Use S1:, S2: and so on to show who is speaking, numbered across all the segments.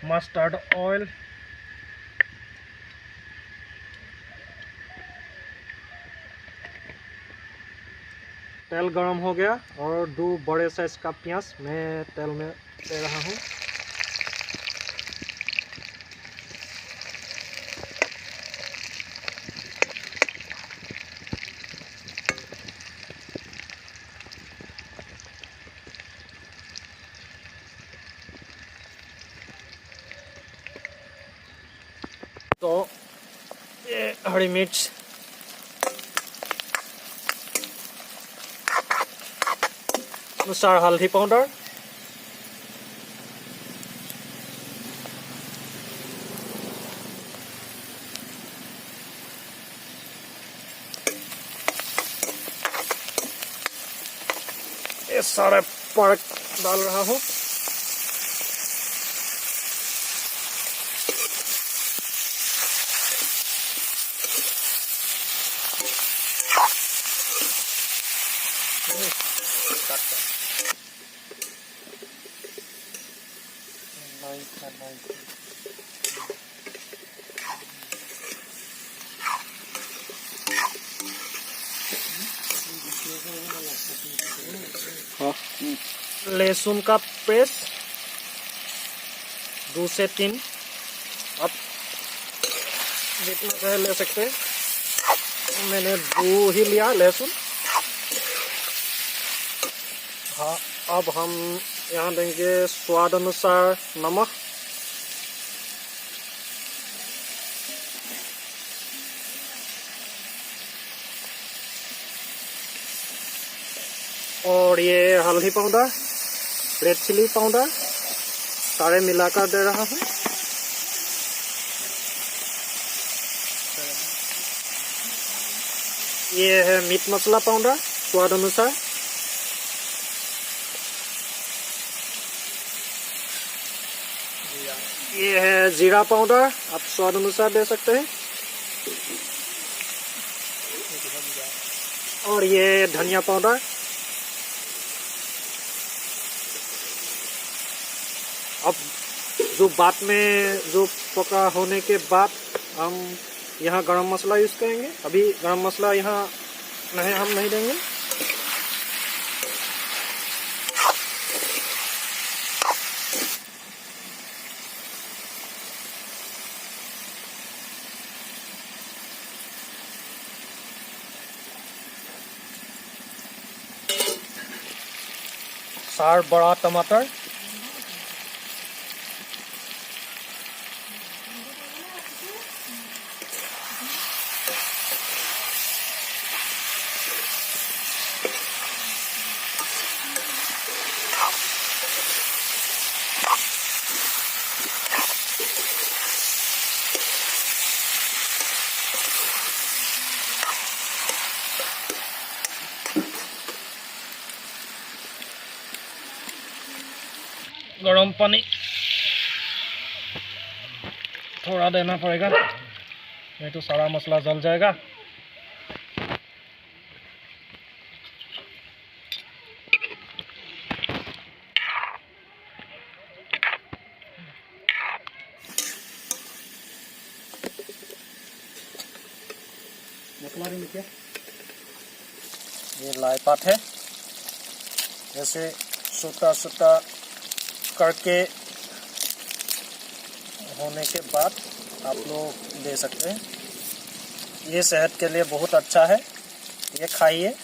S1: Mustard oil, तेल गरम हो गया और 2 बड़े साइज का प्याज मैं तेल में दे रहा हूँ। तो ये हरी मिर्च, अनुसार हल्दी पाउडर, ये सारे पार्क डाल रहा हूँ। लहसुन का पेस्ट 2 से 3, आप जितना चाहे ले सकते हैं, मैंने 2 ही लिया लहसुन। हाँ, अब हम यहाँ देंगे स्वाद अनुसार नमक, और ये हल्दी पाउडर, रेड चिली पाउडर सारे मिलाकर दे रहा हूँ। ये है मीट मसाला पाउडर स्वाद अनुसार। ये है जीरा पाउडर, आप स्वाद अनुसार दे सकते हैं। और ये धनिया पाउडर। अब जो बाद में जो पका होने के बाद हम यहाँ गरम मसाला यूज़ करेंगे। अभी गरम मसाला यहाँ हम नहीं देंगे। चार बड़ा टमाटर, गरम पानी थोड़ा देना पड़ेगा, नहीं तो सारा मसाला जल जाएगा। ये लाई पात है, जैसे सूता सूता करके होने के बाद आप लोग दे सकते हैं। ये सेहत के लिए बहुत अच्छा है, ये खाइए।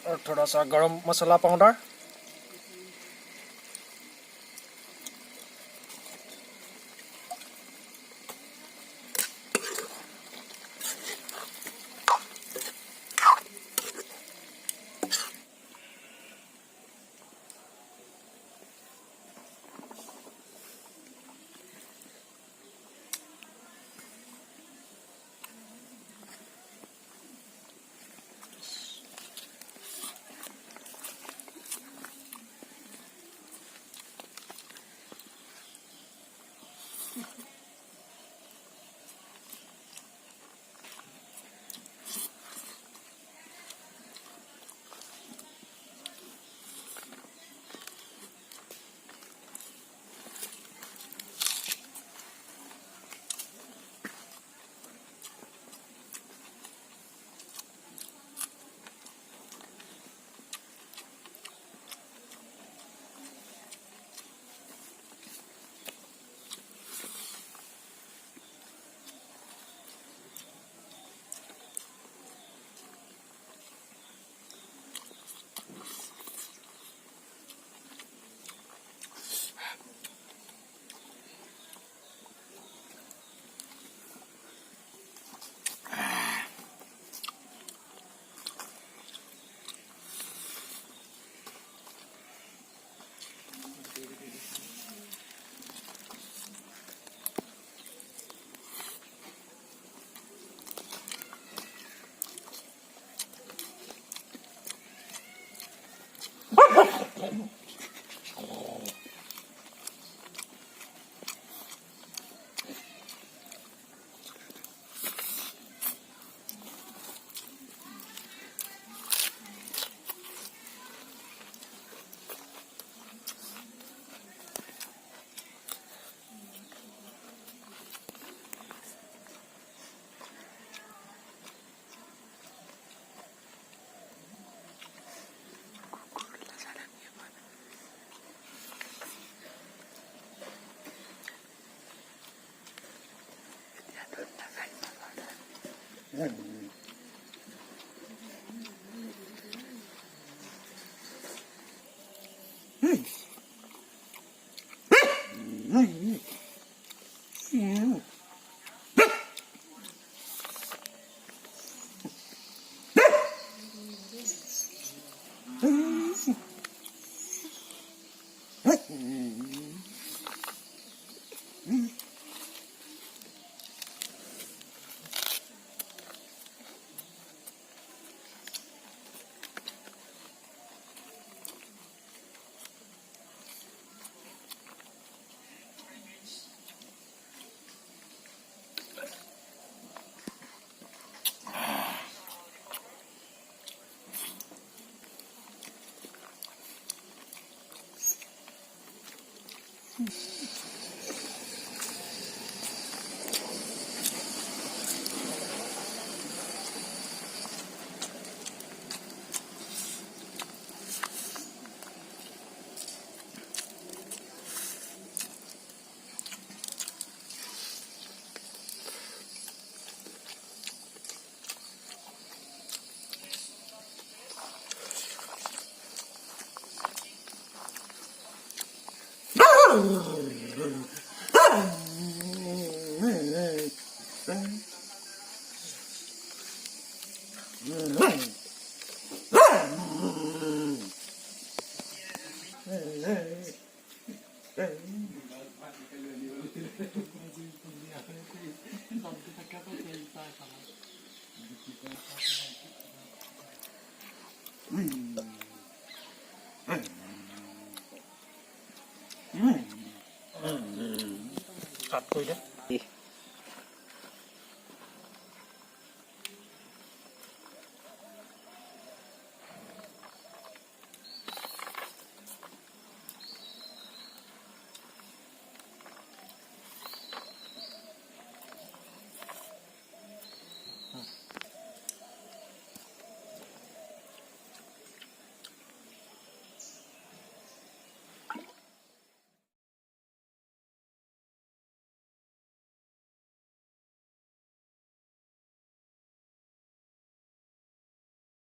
S1: और थोड़ा सा गरम मसाला पाउडर, কাট কৰি দে